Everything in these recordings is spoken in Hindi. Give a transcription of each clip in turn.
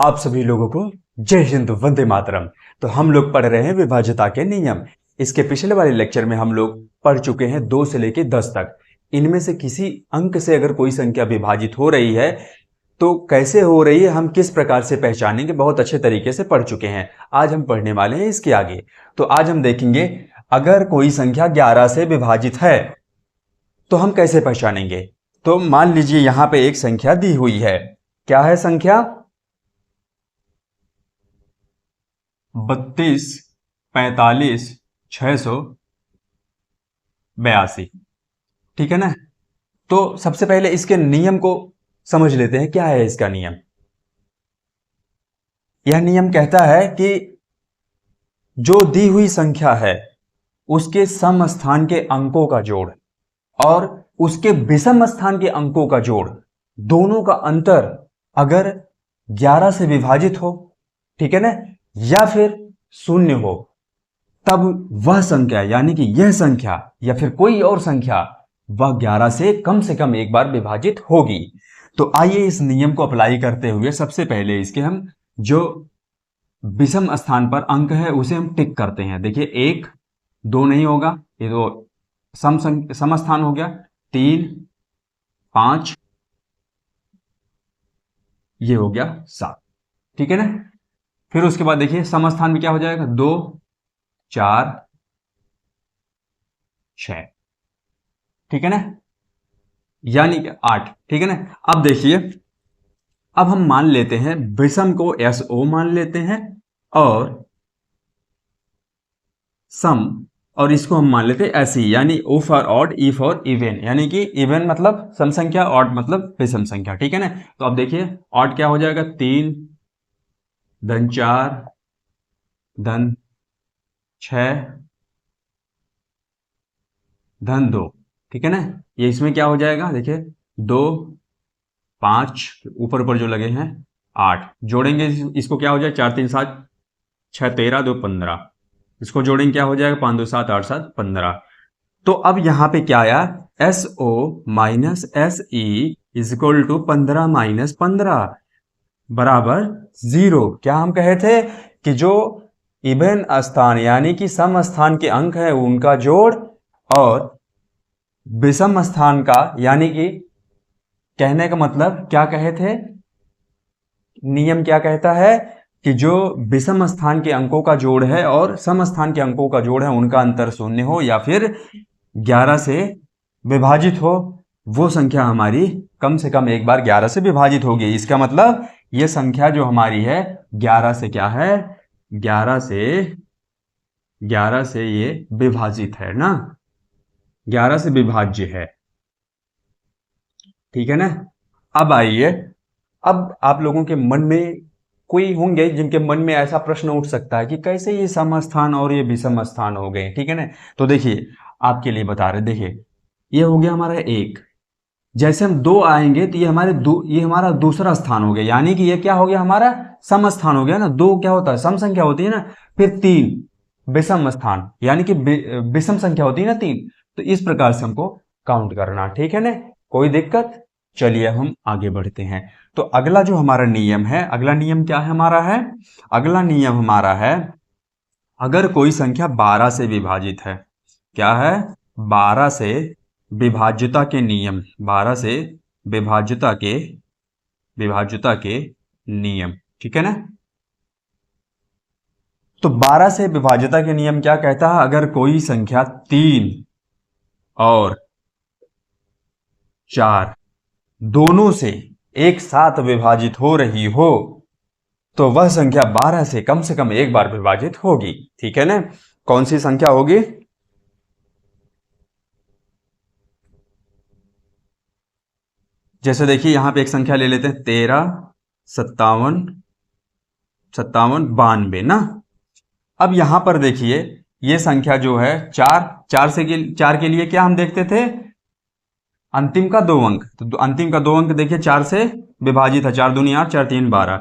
आप सभी लोगों को जय हिंद, वंदे मातरम। तो हम लोग पढ़ रहे हैं विभाज्यता के नियम। इसके पिछले वाले लेक्चर में हम लोग पढ़ चुके हैं 2 से लेकर 10 तक। इनमें से किसी अंक से अगर कोई संख्या विभाजित हो रही है तो कैसे हो रही है, हम किस प्रकार से पहचानेंगे, बहुत अच्छे तरीके से पढ़ चुके हैं। आज हम पढ़ने वाले हैं इसके आगे। तो आज हम देखेंगे अगर कोई संख्या 11 से विभाजित है तो हम कैसे पहचानेंगे। तो मान लीजिए यहां पे एक संख्या दी हुई है। क्या है संख्या? 32 45 682। ठीक है ना। तो सबसे पहले इसके नियम को समझ लेते हैं। क्या है इसका नियम? यह नियम कहता है कि जो दी हुई संख्या है उसके सम स्थान के अंकों का जोड़ और उसके विषम स्थान के अंकों का जोड़, दोनों का अंतर अगर 11 से विभाजित हो, ठीक है ना, या फिर 0 हो, तब वह संख्या यानी कि यह संख्या या फिर कोई और संख्या वह 11 से कम एक बार विभाजित होगी। तो आइए इस नियम को अप्लाई करते हुए सबसे पहले इसके हम जो विषम स्थान पर अंक है उसे हम टिक करते हैं। देखिए 1 2 नहीं होगा, ये तो सम स्थान हो गया। 3 5 ये हो गया 7। ठीक है ना। फिर उसके बाद देखिए सम स्थान में क्या हो जाएगा? 2 4 6। ठीक है ना, यानी कि 8। ठीक है ना। अब देखिए, अब हम मान लेते हैं विषम को SO मान लेते हैं और सम और इसको हम मान लेते हैं SE, यानी O for odd, E for even, यानी कि इवन मतलब सम संख्या, ऑड मतलब विषम संख्या। ठीक है ना। तो अब देखिए ऑड क्या हो जाएगा? 3 धन 4 धन 6 धन 2। ठीक है ना। ये इसमें क्या हो जाएगा? देखिए 2 5 ऊपर जो लगे हैं 8 जोड़ेंगे इसको क्या हो जाए? 4 3 7 6 13 2 15। इसको जोड़ेंगे क्या हो जाएगा? 5 2 7 8 7 15। तो अब यहां पे क्या आया? SO minus SE is equal to 15 minus 15 बराबर 0। क्या हम कहे थे कि जो इवन स्थान यानी कि सम स्थान के अंक है उनका जोड़ और विषम स्थान का, यानी कि कहने का मतलब क्या कहे थे, नियम क्या कहता है कि जो विषम स्थान के अंकों का जोड़ है और सम स्थान के अंकों का जोड़ है उनका अंतर 0 हो या फिर 11 से विभाजित हो, वो संख्या हमारी कम से कम एक बार 11 से विभाजित होगी। इसका मतलब ये संख्या जो हमारी है 11 से क्या है? 11 से ये विभाजित है ना, 11 से विभाज्य है। ठीक है ना। अब आइए, अब आप लोगों के मन में कोई होंगे जिनके मन में ऐसा प्रश्न उठ सकता है कि कैसे ये सम स्थान और ये विषम स्थान हो गए। ठीक है ना। तो देखिए आपके लिए बता रहे, देखिए ये हो गया हमारा 1। जैसे हम 2 आएंगे तो ये हमारा दूसरा स्थान हो गया, यानी कि ये क्या हो गया? हमारा सम स्थान हो गया ना। 2 क्या होता है? सम संख्या होती है ना। फिर 3 विषम स्थान, यानी कि विषम संख्या होती है ना 3। तो इस प्रकार से हमको काउंट करना। ठीक है ना, कोई दिक्कत? चलिए हम आगे बढ़ते हैं। तो अगला जो हमारा नियम है, अगला नियम क्या है हमारा है? अगला नियम हमारा है अगर कोई संख्या 12 से विभाजित है। क्या है? 12 से विभाज्यता के नियम, 12 से विभाज्यता के नियम। ठीक है ना। तो 12 से विभाज्यता के नियम क्या कहता है? अगर कोई संख्या 3 और 4 दोनों से एक साथ विभाजित हो रही हो तो वह संख्या 12 से कम एक बार विभाजित होगी। ठीक है ना। कौन सी संख्या होगी? जैसे देखिए यहां पे एक संख्या ले लेते हैं 13 57 92 ना। अब यहां पर देखिए ये संख्या जो है 4 के लिए क्या हम देखते थे? अंतिम का 2 अंक। तो अंतिम का 2 अंक देखिए 4 से विभाजित है। 4 दूनी 8 4 3 12।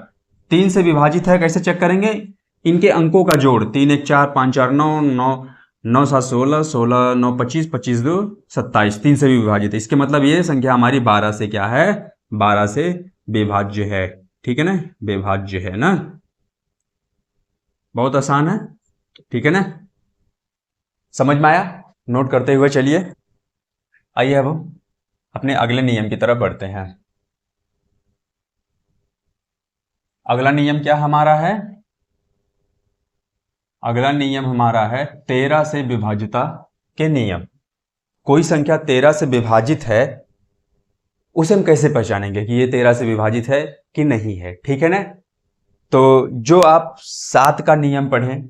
3 से विभाजित है, कैसे चेक करेंगे? इनके अंकों का जोड़, 3 1 4 5 4 9 9 9 7 16 16 9 25 25 2 27। 3 से भी विभाजित है। इसके मतलब ये संख्या हमारी 12 से क्या है? 12 से विभाज्य है। ठीक है ना, विभाज्य है ना, बहुत आसान है, ठीक है ना, समझ में आया? नोट करते हुए चलिए। आइए अब हम अपने अगले नियम की तरफ बढ़ते हैं। अगला नियम क्या हमारा है? अगला नियम हमारा है 13 से विभाज्यता के नियम। कोई संख्या 13 से विभाजित है, उसे हम कैसे पहचानेंगे कि ये 13 से विभाजित है कि नहीं है, ठीक है ना? तो जो आप 7 का नियम पढ़ें,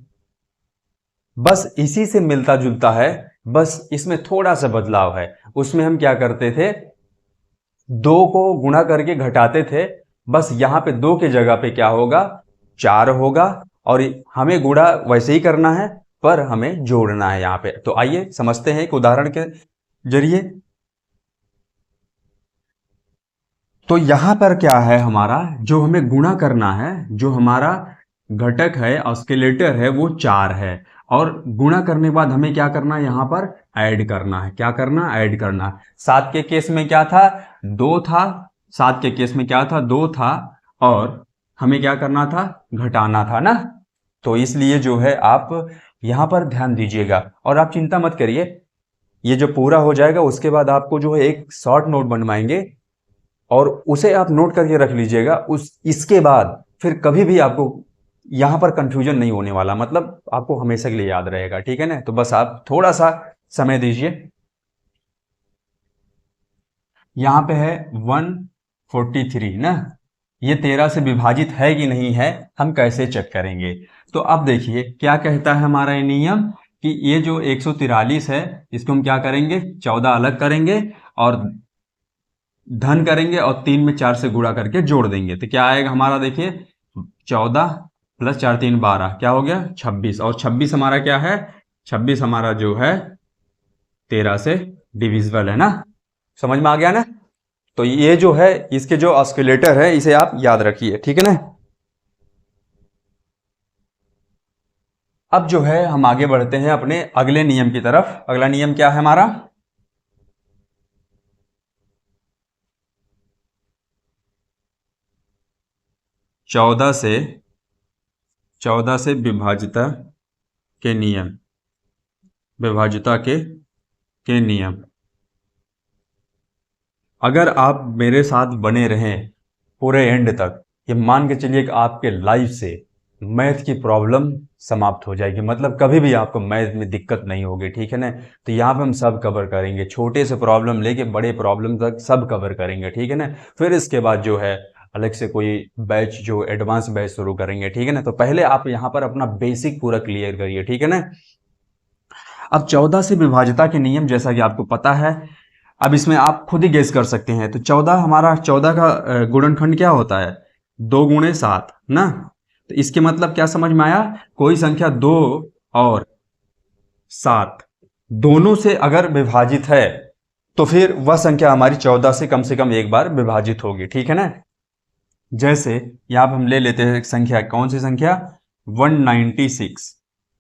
बस इसी से मिलता जुलता है, बस इसमें थोड़ा सा बदलाव है। उसमें हम क्या करते थे, 2 को गुणा करके घटाते थे, बस यहां पे 2 के जगह पे क्या होगा, 4 होगा, और हमें गुणा वैसे ही करना है पर हमें जोड़ना है यहां पे। तो आइए समझते हैं एक उदाहरण के जरिए। तो यहां पर क्या है, हमारा जो हमें गुणा करना है, जो हमारा घटक है, ऑस्किलेटर है, वो 4 है, और गुणा करने के बाद हमें क्या करना है, यहां पर ऐड करना है। क्या करना? ऐड करना है। 7 के केस में क्या था, 2 था। 7 के केस में क्या था, 2 था, और हमें क्या करना था, घटाना था ना। तो इसलिए जो है आप यहां पर ध्यान दीजिएगा, और आप चिंता मत करिए, ये जो पूरा हो जाएगा उसके बाद आपको जो है एक शॉर्ट नोट बनवाएंगे, और उसे आप नोट करके रख लीजिएगा। इसके बाद फिर कभी भी आपको यहां पर कंफ्यूजन नहीं होने वाला, मतलब आपको हमेशा के लिए याद रहेगा, ठीक है ना? तो बस आप थोड़ा सा समय दीजिए। यहां पे है 143 ना, ये 13 से विभाजित है कि नहीं है, हम कैसे चेक करेंगे? तो अब देखिए क्या कहता है हमारा ये नियम, कि ये जो 143 है, इसको हम क्या करेंगे, 14 अलग करेंगे, और धन करेंगे, और 3 में 4 से गुणा करके जोड़ देंगे। तो क्या आएगा हमारा, देखिए 14 प्लस 4 3 12, क्या हो गया 26, और 26 हमारा क्या है, 26 हमारा जो है 13 से डिविजिबल है ना। समझ में आ गया ना? तो ये जो है इसके जो ऑस्किलेटर है, इसे आप याद रखिए, ठीक है ना। अब जो है हम आगे बढ़ते हैं अपने अगले नियम की तरफ। अगला नियम क्या है हमारा, 14 से विभाज्यता के नियम, विभाज्यता के नियम। अगर आप मेरे साथ बने रहें पूरे एंड तक, ये मान के चलिए कि आपके लाइफ से मैथ की प्रॉब्लम समाप्त हो जाएगी, मतलब कभी भी आपको मैथ में दिक्कत नहीं होगी, ठीक है ना। तो यहाँ पे हम सब कवर करेंगे, छोटे से प्रॉब्लम लेके बड़े प्रॉब्लम तक सब कवर करेंगे, ठीक है ना। फिर इसके बाद जो है अलग से कोई बैच, जो एडवांस बैच शुरू करेंगे, ठीक है ना। तो पहले आप यहाँ पर अपना बेसिक पूरा क्लियर करिए, ठीक है ना। अब 14 से विभाज्यता के नियम जैसा कि आपको पता है, अब इसमें आप खुद ही गेस कर सकते हैं। तो 14 हमारा, 14 का गुणनखंड क्या होता है, 2 गुणे 7 ना। तो इसके मतलब क्या समझ में आया, कोई संख्या 2 और 7 दोनों से अगर विभाजित है, तो फिर वह संख्या हमारी 14 से कम एक बार विभाजित होगी, ठीक है ना। जैसे यहाँ पर हम ले लेते हैं संख्या, कौन सी संख्या, 196,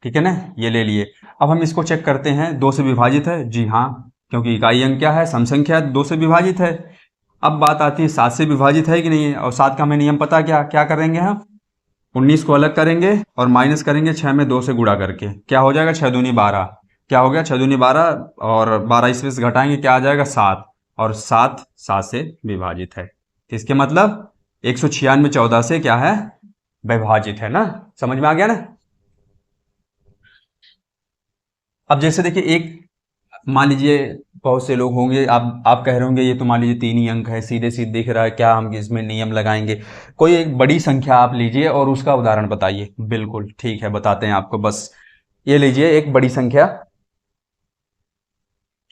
ठीक है ना, ये ले लिए। अब हम इसको चेक करते हैं, 2 से विभाजित है, जी हाँ, क्योंकि इकाई अंक क्या है, सम संख्या, 2 से विभाजित है। अब बात आती है 7 से विभाजित है कि नहीं है, और 7 का हमें नियम पता, क्या क्या करेंगे हम, 19 को अलग करेंगे और माइनस करेंगे 6 में 2 से गुणा करके, क्या हो जाएगा, 6 दूनी 12, क्या हो गया 6 दूनी 12, और 12 इसमें से घटाएंगे क्या आ जाएगा 7, और 7 7 से विभाजित है। इसके मतलब 196 14 से क्या है, विभाजित है ना। समझ में आ गया ना। अब जैसे देखिए, एक मान लीजिए बहुत से लोग होंगे, आप कह रहे होंगे ये तो मान लीजिए 3 ही अंक है, सीधे सीधे दिख रहा है, क्या हम इसमें नियम लगाएंगे। कोई एक बड़ी संख्या आप लीजिए और उसका उदाहरण बताइए। बिल्कुल ठीक है, बताते हैं आपको। बस ये लीजिए एक बड़ी संख्या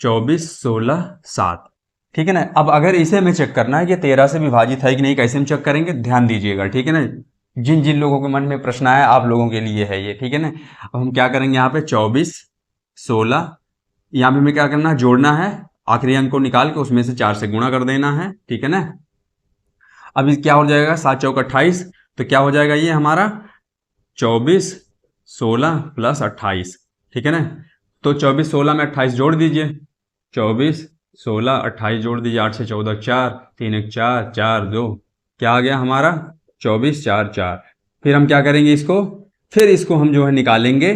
24 16 7, ठीक है ना। अब अगर इसे हमें चेक करना है कि 13 से विभाजित है कि नहीं, कैसे हम चेक करेंगे, ध्यान दीजिएगा, ठीक है ना। जिन जिन लोगों के मन में प्रश्न आया, आप लोगों के लिए है ये, ठीक है ना। अब हम क्या करेंगे, यहाँ पे 24 16, यहाँ पे हमें क्या करना है, जोड़ना है, आखिरी अंक को निकाल के उसमें से 4 से गुणा कर देना है, ठीक है ना। अब क्या हो जाएगा, 7 चौक 28, तो क्या हो जाएगा ये हमारा 24 16 प्लस 28, ठीक है ना। तो 24 16 में 28 जोड़ दीजिए, 24 16 28 जोड़ दीजिए, 8 से 14 4, 3 1 4 4 2, क्या आ गया हमारा 24 4 4। फिर हम क्या करेंगे इसको, फिर इसको हम जो है निकालेंगे,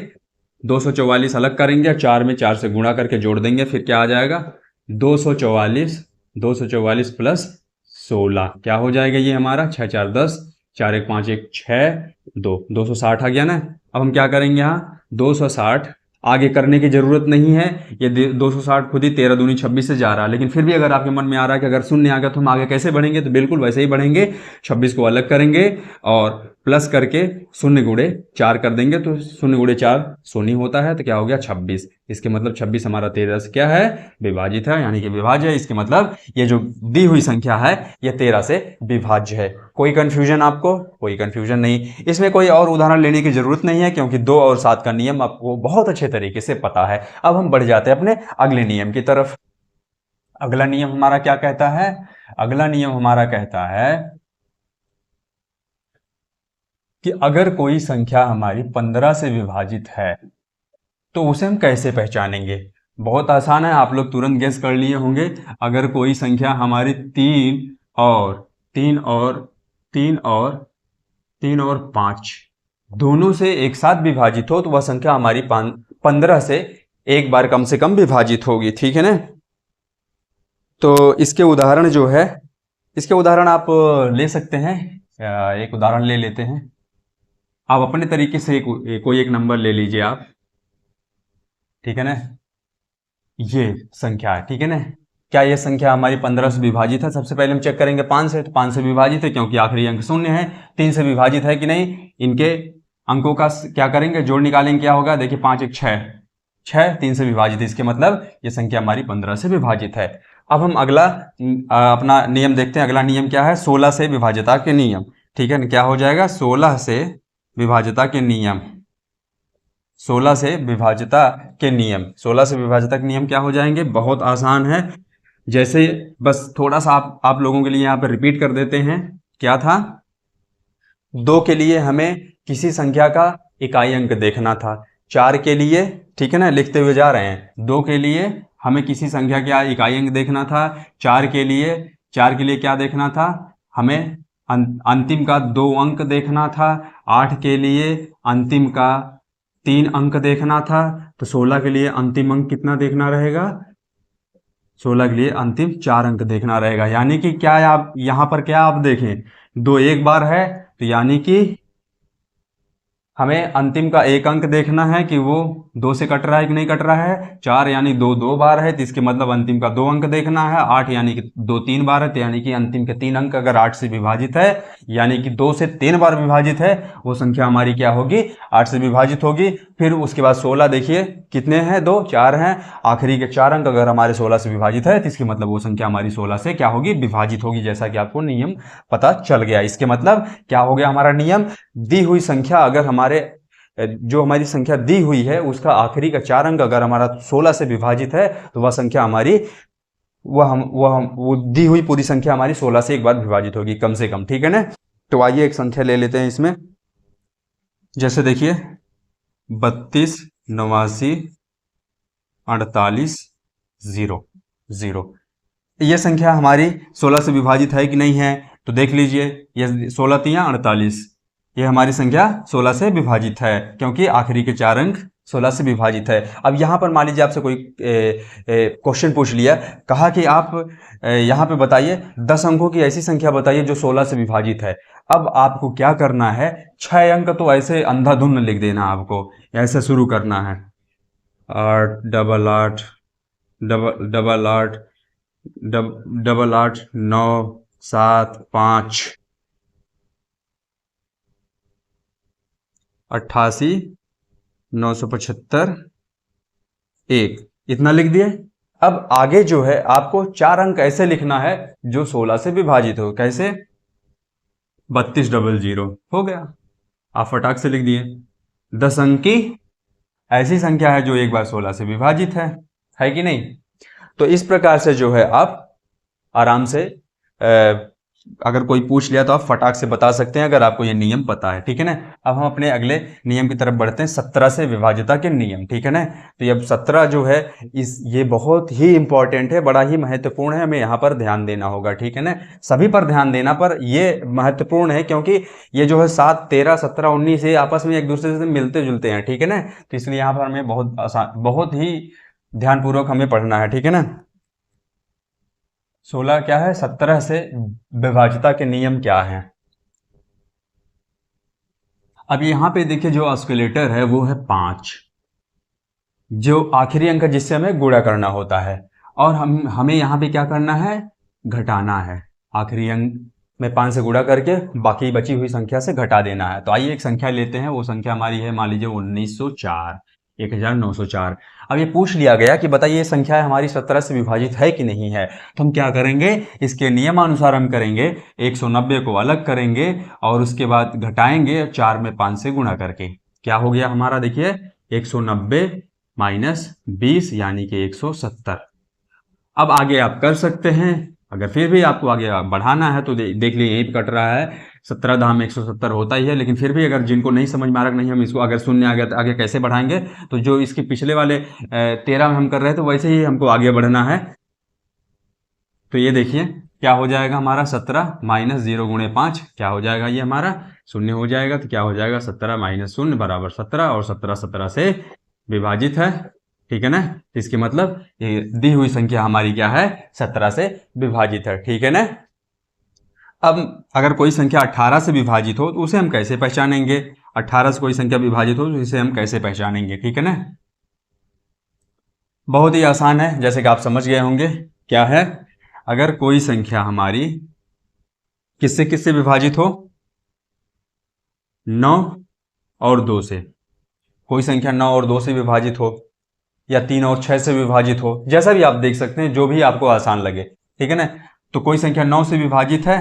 244 अलग करेंगे और 4 में 4 से गुणा करके जोड़ देंगे। फिर क्या आ जाएगा, 244 प्लस 16 क्या हो जाएगा ये हमारा, 6 4 10, 4 1 5 1 6 2, 260 आ गया ना। अब हम क्या करेंगे यहाँ 260, आगे करने की जरूरत नहीं है, ये 260 खुद ही 13 दूनी 26 से जा रहा है। लेकिन फिर भी अगर आपके मन में आ रहा है कि अगर शून्य आ गया तो हम आगे कैसे बढ़ेंगे, तो बिल्कुल वैसे ही बढ़ेंगे, 26 को अलग करेंगे और प्लस करके शून्य गुणे 4 कर देंगे, तो शून्य गुणे 4 शून्य होता है, तो क्या हो गया 26। इसके मतलब 26 हमारा 13 से क्या है, विभाजित है, यानी कि विभाज्य है। इसके मतलब ये जो दी हुई संख्या है ये 13 से विभाज्य है। कोई कंफ्यूजन आपको, कोई कंफ्यूजन नहीं। इसमें कोई और उदाहरण लेने की जरूरत नहीं है, क्योंकि 2 और 7 का नियम आपको बहुत अच्छे तरीके से पता है। अब हम बढ़ जाते हैं अपने अगले नियम की तरफ। अगला नियम हमारा क्या कहता है, अगला नियम हमारा कहता है कि अगर कोई संख्या हमारी 15 से विभाजित है तो उसे हम कैसे पहचानेंगे। बहुत आसान है, आप लोग तुरंत गेस कर लिए होंगे। अगर कोई संख्या हमारी 3 और 5 दोनों से एक साथ विभाजित हो तो वह संख्या हमारी 15 से एक बार कम से कम विभाजित होगी, ठीक है ना। तो इसके उदाहरण जो है, इसके उदाहरण आप ले सकते हैं। एक उदाहरण ले लेते हैं, आप अपने तरीके से कोई एक नंबर ले लीजिए आप, ठीक है ना। ये संख्या है, ठीक है ना। क्या ये संख्या हमारी 15 से विभाजित है, सबसे पहले हम चेक करेंगे 5 से, तो 5 से विभाजित है क्योंकि आखिरी अंक शून्य है। 3 से विभाजित है कि नहीं, इनके अंकों का क्या करेंगे, जोड़ निकालेंगे, क्या होगा, देखिए 5 1 6, 6 3 से विभाजित है, इसके मतलब ये संख्या हमारी 15 से विभाजित है। अब हम अगला अपना नियम देखते हैं। अगला नियम क्या है, 16 से विभाज्यता के नियम, ठीक है ना। क्या हो जाएगा, 16 से विभाज्यता के नियम, 16 से विभाज्यता के नियम, 16 से विभाज्यता के नियम क्या हो जाएंगे, बहुत आसान है। जैसे बस थोड़ा सा आप लोगों के लिए यहाँ पर रिपीट कर देते हैं। क्या था, 2 के लिए हमें किसी संख्या का इकाई अंक देखना था, 4 के लिए, ठीक है ना, लिखते हुए जा रहे हैं। 2 के लिए हमें किसी संख्या का इकाई अंक देखना था, 4 के लिए क्या देखना था, हमें अंतिम का 2 अंक देखना था, 8 के लिए अंतिम का 3 अंक देखना था, तो 16 के लिए अंतिम अंक कितना देखना रहेगा, 16 के लिए अंतिम 4 अंक देखना रहेगा। यानी कि क्या है, आप यहां पर क्या आप देखें, 2 एक बार है, तो यानी कि हमें अंतिम का 1 अंक देखना है कि वो 2 से कट रहा है कि नहीं कट रहा है। 4 यानी 2 बार है, तो इसके मतलब अंतिम का 2 अंक देखना है। 8 यानी कि 2 3 बार है, तो यानी कि अंतिम के 3 अंक अगर 8 से विभाजित है, यानी कि 2 से 3 बार विभाजित है, वो संख्या हमारी क्या होगी, 8 से विभाजित होगी। फिर उसके बाद 16 देखिए कितने हैं, 2 4 हैं, आखिरी के 4 अंक अगर हमारे 16 से विभाजित है, तो इसके मतलब वो संख्या हमारी 16 से क्या होगी, विभाजित होगी। जैसा कि आपको नियम पता चल गया। इसके मतलब क्या हो गया हमारा नियम, दी हुई संख्या अगर जो हमारी संख्या दी हुई है उसका आखिरी का 4 अंक अगर हमारा 16 से विभाजित है, तो वह संख्या हमारी वो दी हुई पूरी संख्या हमारी 16 से एक बार विभाजित होगी कम से कम, ठीक है ना। तो आइए एक संख्या ले लेते हैं इसमें। जैसे देखिए 32 89 48 0 0, ये संख्या हमारी 16 से विभाजित है कि नहीं है, तो देख लीजिए, ये 16 3 48, ये हमारी संख्या 16 से विभाजित है क्योंकि आखिरी के 4 अंक 16 से विभाजित है। अब यहाँ पर मान लीजिए आपसे कोई क्वेश्चन पूछ लिया, कहा कि आप यहाँ पे बताइए 10 अंकों की ऐसी संख्या बताइए जो 16 से विभाजित है। अब आपको क्या करना है, 6 अंक तो ऐसे अंधाधुंध लिख देना, आपको ऐसे शुरू करना है, 8 डबल 8 डबल 8 डबल 8 9 7 5 88 975 1, इतना लिख दिए। अब आगे जो है आपको 4 अंक ऐसे लिखना है जो 16 से विभाजित हो, कैसे, 32 00 हो गया, आप फटाक से लिख दिए। 10 अंक की ऐसी संख्या है जो एक बार 16 से विभाजित है कि नहीं। तो इस प्रकार से जो है आप आराम से अगर कोई पूछ लिया तो आप फटाक से बता सकते हैं अगर आपको ये नियम पता है, ठीक है ना। अब हम अपने अगले नियम की तरफ बढ़ते हैं, 17 से विभाज्यता के नियम, ठीक है ना। तो ये 17 जो है ये बहुत ही इंपॉर्टेंट है, बड़ा ही महत्वपूर्ण है, हमें यहाँ पर ध्यान देना होगा, ठीक है ना। सभी पर ध्यान देना, पर ये महत्वपूर्ण है क्योंकि ये जो है 7, 13, 17, 19 ये आपस में एक दूसरे से मिलते जुलते हैं, ठीक है ना। तो इसलिए यहाँ पर हमें बहुत ही ध्यानपूर्वक हमें पढ़ना है, ठीक है ना। 16 क्या है, 17 से विभाज्यता के नियम क्या है। अब यहाँ पे देखिए जो ऑस्किलेटर है वो है 5, जो आखिरी अंक है जिससे हमें गुणा करना होता है, और हमें यहाँ पे क्या करना है, घटाना है। आखिरी अंक में 5 से गुणा करके बाकी बची हुई संख्या से घटा देना है। तो आइए एक संख्या लेते हैं, वो संख्या हमारी है मान लीजिए 1904, 1904। अब ये पूछ लिया गया कि बताइए ये संख्या हमारी 17 से विभाजित है कि नहीं है। तो हम क्या करेंगे, इसके नियमानुसार हम करेंगे, 190 को अलग करेंगे और उसके बाद घटाएंगे 4 में 5 से गुणा करके। क्या हो गया हमारा, देखिए 190 माइनस 20 यानी कि 170। अब आगे आप कर सकते हैं, अगर फिर भी आपको आगे बढ़ाना है तो देख लीजिए यहीं पे कट रहा है, 17 धाम 170 होता ही है, लेकिन फिर भी अगर जिनको नहीं समझ में आ रहा नहीं हम इसको अगर शून्य आ गया तो आगे कैसे बढ़ाएंगे, तो जो इसके पिछले वाले 13 में हम कर रहे थे वैसे ही हमको आगे बढ़ना है। तो ये देखिए क्या हो जाएगा हमारा, 17 माइनस 0 गुणे 5 क्या हो जाएगा, ये हमारा शून्य हो जाएगा। तो क्या हो जाएगा, 17 माइनस शून्य बराबर 17, और 17 17 से विभाजित है, ठीक है ना। इसके मतलब ये दी हुई संख्या हमारी क्या है, 17 से विभाजित है, ठीक है ना। अब अगर कोई संख्या 18 से विभाजित हो तो उसे हम कैसे पहचानेंगे, 18 से कोई संख्या विभाजित हो तो इसे हम कैसे पहचानेंगे, ठीक है ना। बहुत ही आसान है, जैसे कि आप समझ गए होंगे। क्या है, अगर कोई संख्या हमारी किससे किससे विभाजित हो, 9 और 2 से, कोई संख्या 9 और 2 से विभाजित हो, या 3 और 6 से विभाजित हो, जैसा भी आप देख सकते हैं, जो भी आपको आसान लगे, ठीक है ना। तो कोई संख्या 9 से विभाजित है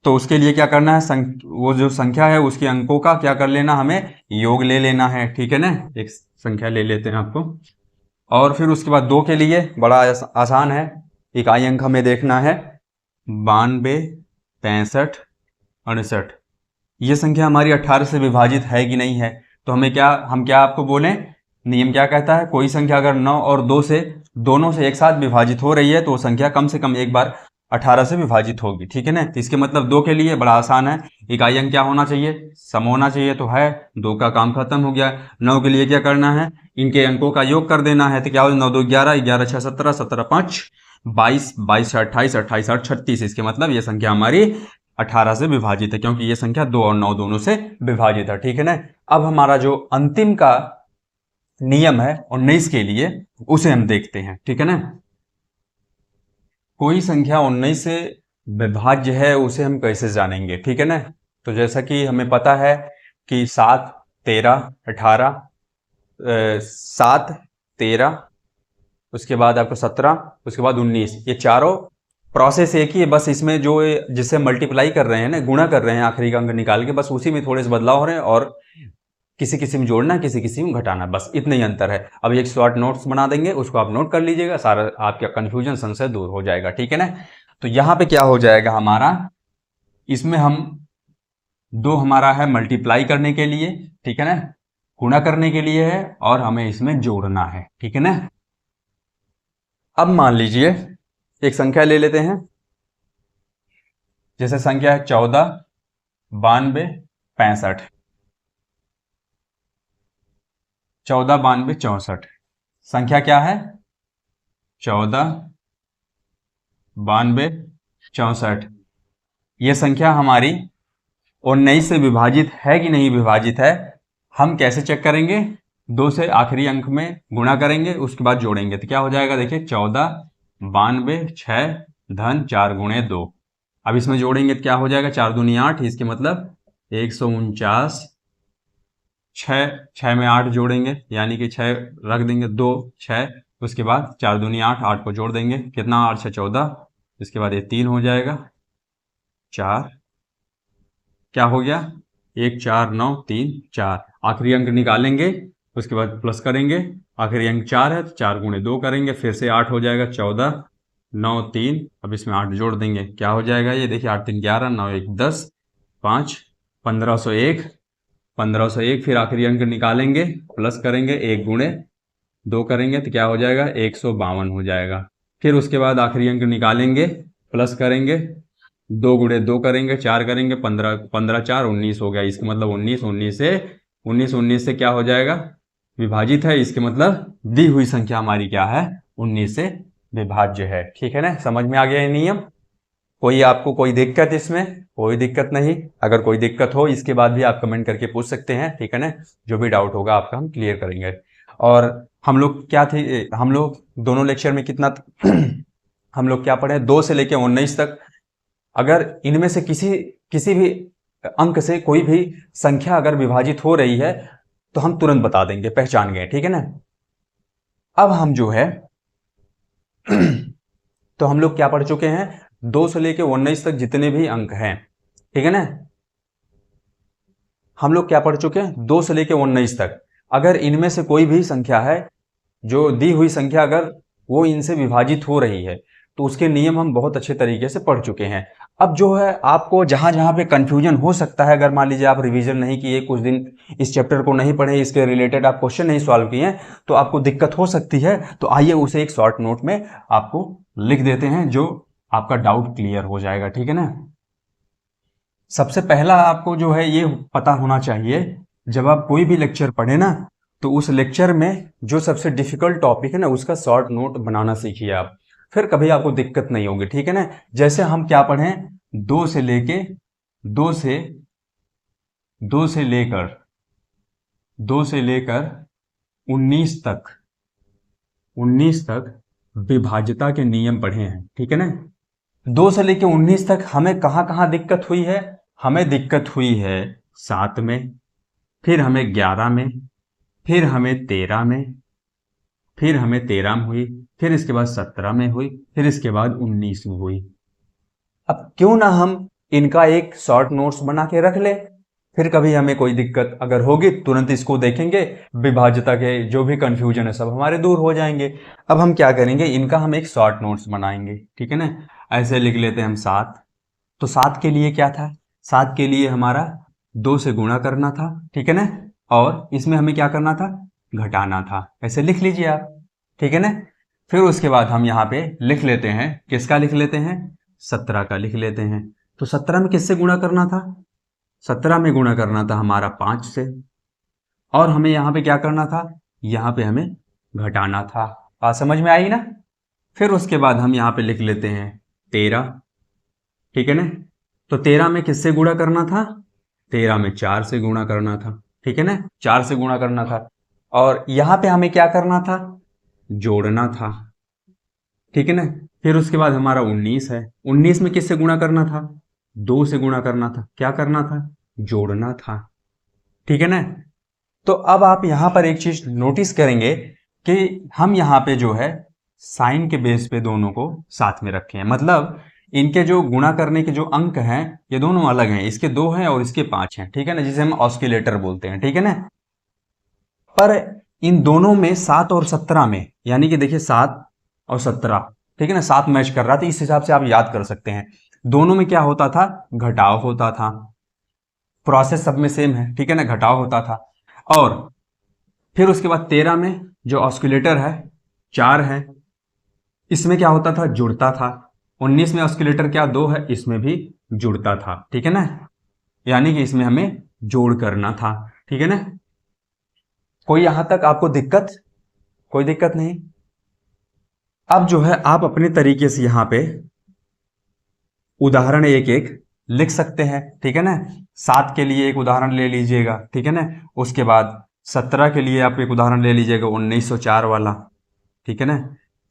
तो उसके लिए क्या करना है, वो जो संख्या है उसके अंकों का क्या कर लेना, हमें योग ले लेना है, ठीक है ना। एक संख्या ले लेते हैं आपको, और फिर उसके बाद 2 के लिए बड़ा आसान है, इकाई अंक हमें देखना है 92, 65, 68। ये संख्या हमारी 18 से विभाजित है कि नहीं है। तो हम क्या आपको बोलें, नियम क्या कहता है, कोई संख्या अगर 9 और 2 से दोनों से एक साथ विभाजित हो रही है तो वो संख्या कम से कम एक बार 18 से विभाजित होगी, ठीक है ना। तो इसके मतलब 2 के लिए बड़ा आसान है, इकाई अंक क्या होना चाहिए, सम होना चाहिए, तो है 2 का काम खत्म हो गया। 9 के लिए क्या करना है, इनके अंकों का योग कर देना है, तो क्या हो, 9 2 11, 11 6 17, 17 5 22, 22 6 28, 28 8 36। इसके मतलब ये संख्या हमारी 18 से विभाजित है, क्योंकि ये संख्या 2 और 9 दोनों से विभाजित है, ठीक है ना। अब हमारा जो अंतिम का नियम है 19 के लिए, उसे हम देखते हैं, ठीक है ना। कोई संख्या 19 से विभाज्य है उसे हम कैसे जानेंगे, ठीक है ना। तो जैसा कि हमें पता है कि 7, 13, 18, 7, 13, उसके बाद आपको 17, उसके बाद 19, ये चारों प्रोसेस एक ही है, बस इसमें जो जिससे मल्टीप्लाई कर रहे हैं ना, गुणा कर रहे हैं आखिरी का अंक निकाल के, बस उसी में थोड़े से बदलाव हो रहे हैं, और किसी किसी में जोड़ना किसी किसी में घटाना, बस इतना ही अंतर है। अब एक शॉर्ट नोट्स बना देंगे, उसको आप नोट कर लीजिएगा, सारा आपका कंफ्यूजन संशय दूर हो जाएगा, ठीक है ना। तो यहाँ पे क्या हो जाएगा हमारा, इसमें हम 2 हमारा है मल्टीप्लाई करने के लिए, ठीक है ना, गुणा करने के लिए है, और हमें इसमें जोड़ना है, ठीक है ना। अब मान लीजिए एक संख्या ले लेते हैं, जैसे संख्या है 14, 92, 65, 14, 92, 64। संख्या क्या है, 14, 92, 64। ये संख्या हमारी 19 से विभाजित है कि नहीं विभाजित है, हम कैसे चेक करेंगे, 2 से आखिरी अंक में गुणा करेंगे, उसके बाद जोड़ेंगे। तो क्या हो जाएगा, देखिए 14, 92, 6 धन 4 गुणे 2। अब इसमें जोड़ेंगे तो क्या हो जाएगा, 4 दूनी 8, इसके मतलब 149, 6 में 8 जोड़ेंगे यानी कि 6 रख देंगे, 2 6, उसके बाद 4 दूनी 8, 8 को जोड़ देंगे, कितना 8 6 14, इसके बाद ये 3 हो जाएगा, 4 क्या हो गया, 1 4 9 3 4, आखिरी अंक निकालेंगे, उसके बाद प्लस करेंगे, आखिरी अंक 4 है तो 4 गुणे 2 करेंगे, फिर से 8 हो जाएगा, 14 9 3, अब इसमें 8 जोड़ देंगे, क्या हो जाएगा ये देखिए, 8 3 11, 9 1 10, 5 1501, 1501, फिर आखिरी अंक निकालेंगे, प्लस करेंगे, 1 गुणे 2 करेंगे तो क्या हो जाएगा, 152 हो जाएगा। फिर उसके बाद आखिरी अंक निकालेंगे, प्लस करेंगे, 2 गुणे 2 करेंगे, 4 करेंगे, 15 15 4 19 हो गया। इसका मतलब 19 से क्या हो जाएगा, विभाजित है। इसके मतलब दी हुई संख्या हमारी क्या है, 19 से विभाज्य है। ठीक है ना, समझ में आ गया ये नियम। कोई आपको कोई दिक्कत इसमें? कोई दिक्कत नहीं। अगर कोई दिक्कत हो इसके बाद भी आप कमेंट करके पूछ सकते हैं, ठीक है ना। जो भी डाउट होगा आपका हम क्लियर करेंगे। और हम लोग क्या थे, हम लोग दोनों लेक्चर में कितना हम लोग क्या पढ़े, 2 से लेकर 19 तक। अगर इनमें से किसी भी अंक से कोई भी संख्या अगर विभाजित हो रही है तो हम तुरंत बता देंगे, पहचान गए, ठीक है ना। अब हम जो है तो हम लोग क्या पढ़ चुके हैं, 2 से लेकर 19 तक जितने भी अंक हैं, ठीक है ना, हम लोग क्या पढ़ चुके हैं, 2 से लेकर 19 तक। अगर इनमें से कोई भी संख्या है, जो दी हुई संख्या अगर वो इनसे विभाजित हो रही है तो उसके नियम हम बहुत अच्छे तरीके से पढ़ चुके हैं। अब जो है आपको जहां जहां पे कंफ्यूजन हो सकता है, अगर मान लीजिए आप रिवीजन नहीं किए, कुछ दिन इस चैप्टर को नहीं पढ़े, इसके रिलेटेड आप क्वेश्चन नहीं सॉल्व किए, तो आपको दिक्कत हो सकती है। तो आइए उसे एक शॉर्ट नोट में आपको लिख देते हैं, जो आपका डाउट क्लियर हो जाएगा, ठीक है ना। सबसे पहला आपको जो है ये पता होना चाहिए, जब आप कोई भी लेक्चर पढ़े ना, तो उस लेक्चर में जो सबसे डिफिकल्ट टॉपिक है ना, उसका शॉर्ट नोट बनाना सीखिए आप, फिर कभी आपको दिक्कत नहीं होगी, ठीक है ना। जैसे हम क्या पढ़ें, 2 से लेके 2 से 2 से लेकर 2 से लेकर 19 तक 19 तक विभाज्यता के नियम पढ़े हैं, ठीक है ना। 2 से लेकर 19 तक हमें कहाँ कहाँ दिक्कत हुई है, हमें दिक्कत हुई है 7 में, फिर हमें 11 में, फिर हमें 13 में, फिर हमें 13 में हुई, फिर इसके बाद 17 में हुई, फिर इसके बाद 19 में हुई। अब क्यों ना हम इनका एक शॉर्ट नोट्स बना के रख ले, फिर कभी हमें कोई दिक्कत अगर होगी तुरंत इसको देखेंगे, विभाज्यता के जो भी कंफ्यूजन है सब हमारे दूर हो जाएंगे। अब हम क्या करेंगे, इनका हम एक शॉर्ट नोट्स बनाएंगे, ठीक है ना। ऐसे लिख लेते हैं हम 7। तो 7 के लिए क्या था, 7 के लिए हमारा 2 से गुणा करना था, ठीक है ना, और इसमें हमें क्या करना था, घटाना था। ऐसे लिख लीजिए आप, ठीक है ना। फिर उसके बाद हम यहाँ पे लिख लेते हैं, किसका लिख लेते हैं, 17 का लिख लेते हैं। तो 17 में किससे गुणा करना था, 17 में गुणा करना था हमारा 5 से, और हमें यहाँ पे क्या करना था, यहाँ पे हमें घटाना था। बात समझ में आई ना। फिर उसके बाद हम यहाँ पे लिख लेते हैं 13, ठीक है ना। तो 13 में किससे गुणा करना था, 13 में 4 से गुणा करना था, ठीक है ना, 4 से गुणा करना था। और यहाँ पे हमें क्या करना था, जोड़ना था, ठीक है ना। फिर उसके बाद हमारा 19 है, 19 में किससे गुणा करना था, 2 से गुणा करना था, क्या करना था, जोड़ना था, ठीक है ना। तो अब आप यहाँ पर एक चीज नोटिस करेंगे कि हम यहाँ पे जो है साइन के बेस पे दोनों को साथ में रखे हैं, मतलब इनके जो गुणा करने के जो अंक हैं ये दोनों अलग हैं, इसके 2 हैं और इसके 5 हैं, ठीक है ना, जिसे हम ऑस्किलेटर बोलते हैं, ठीक है ना। पर इन दोनों में 7 और 17 में, यानी कि देखिए 7 और 17, ठीक है ना, 7 मैच कर रहा था, इस हिसाब से आप याद कर सकते हैं। दोनों में क्या होता था, घटाव होता था, प्रोसेस सब में सेम है, ठीक है ना, घटाव होता था। और फिर उसके बाद 13 में जो ऑस्किलेटर है 4 है, इसमें क्या होता था, जुड़ता था। 19 में ऑस्किलेटर क्या 2 है, इसमें भी जुड़ता था, ठीक है ना, यानी कि इसमें हमें जोड़ करना था, ठीक है ना। कोई यहां तक आपको दिक्कत, कोई दिक्कत नहीं। अब जो है आप अपने तरीके से यहां पे उदाहरण एक एक लिख सकते हैं, ठीक है ना। 7 के लिए एक उदाहरण ले लीजिएगा, ठीक है ना। उसके बाद 17 के लिए आप एक उदाहरण ले लीजिएगा 1904 वाला, ठीक है ना।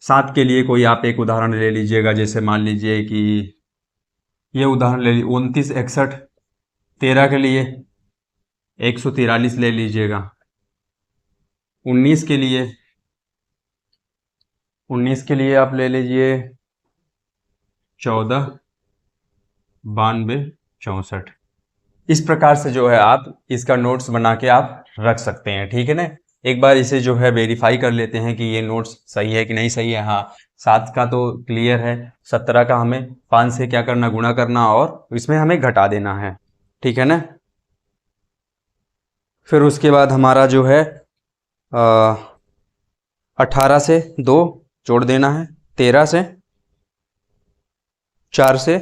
7 के लिए कोई आप एक उदाहरण ले लीजिएगा, जैसे मान लीजिए कि ये उदाहरण ले लीजिए 29 61। 13 के लिए 143 ले लीजिएगा। 19 के लिए 19 के लिए आप ले लीजिए 14 92 64। इस प्रकार से जो है आप इसका नोट्स बना के आप रख सकते हैं, ठीक है ना। एक बार इसे जो है वेरीफाई कर लेते हैं कि ये नोट्स सही है कि नहीं सही है। हाँ, 7 का तो क्लियर है, 17 का हमें 5 से क्या करना, गुणा करना और इसमें हमें घटा देना है, ठीक है ना। फिर उसके बाद हमारा जो है 18 से 2 जोड़ देना है, 13 से 4 से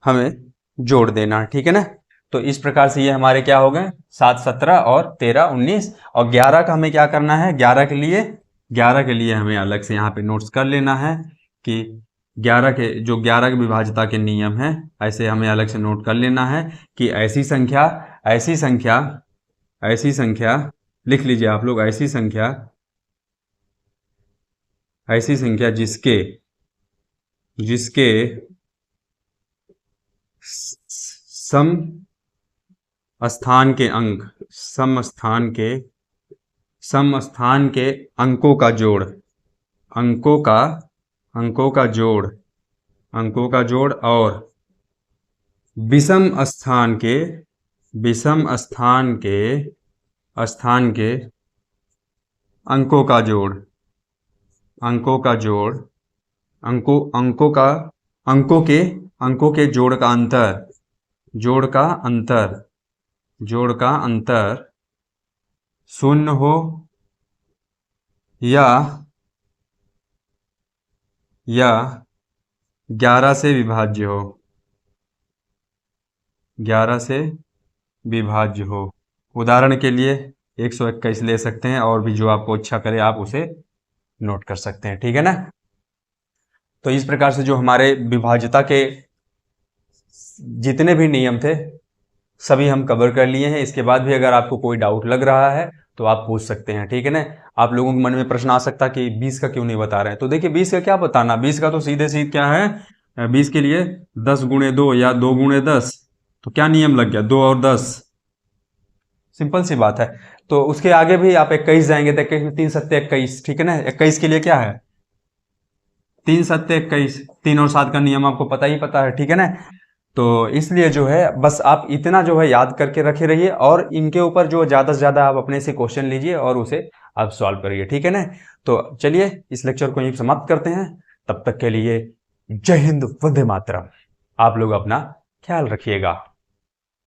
हमें जोड़ देना है, ठीक है ना। तो इस प्रकार से ये हमारे क्या हो गए, 7 17 और 13 19। और 11 का हमें क्या करना है, 11 के लिए हमें अलग से यहाँ पे नोट्स कर लेना है कि 11 की विभाज्यता के नियम हैं, ऐसे हमें अलग से नोट कर लेना है कि ऐसी संख्या लिख लीजिए आप लोग, ऐसी संख्या जिसके सम स्थान के अंकों का जोड़ और विषम स्थान के अंकों का जोड़ अंकों के जोड़ का अंतर शून्य हो या 11 से विभाज्य हो। उदाहरण के लिए 121 ले सकते हैं, और भी जो आपको अच्छा करे आप उसे नोट कर सकते हैं, ठीक है ना। तो इस प्रकार से जो हमारे विभाज्यता के जितने भी नियम थे सभी हम कवर कर लिए हैं। इसके बाद भी अगर आपको कोई डाउट लग रहा है तो आप पूछ सकते हैं, ठीक है ना। आप लोगों के मन में प्रश्न आ सकता कि 20 का क्यों नहीं बता रहे हैं, तो देखिए 20 का क्या बताना, 20 का तो सीधे क्या है, 20 के लिए 10 गुणे 2 या 2 गुणे 10, तो क्या नियम लग गया, 2 और 10, सिंपल सी बात है। तो उसके आगे भी आप 21 जाएंगे तो 21 में 3 सत्ते 21, ठीक है ना। 21 के लिए क्या है, 3 सत्ते 21, 3 और 7 का नियम आपको पता है, ठीक है ना। तो इसलिए जो है बस आप इतना जो है याद करके रखे रहिए, और इनके ऊपर जो ज़्यादा से ज़्यादा आप अपने से क्वेश्चन लीजिए और उसे आप सॉल्व करिए, ठीक है ना। तो चलिए इस लेक्चर को यहीं समाप्त करते हैं। तब तक के लिए जय हिंद, वंदे मातरम। आप लोग अपना ख्याल रखिएगा।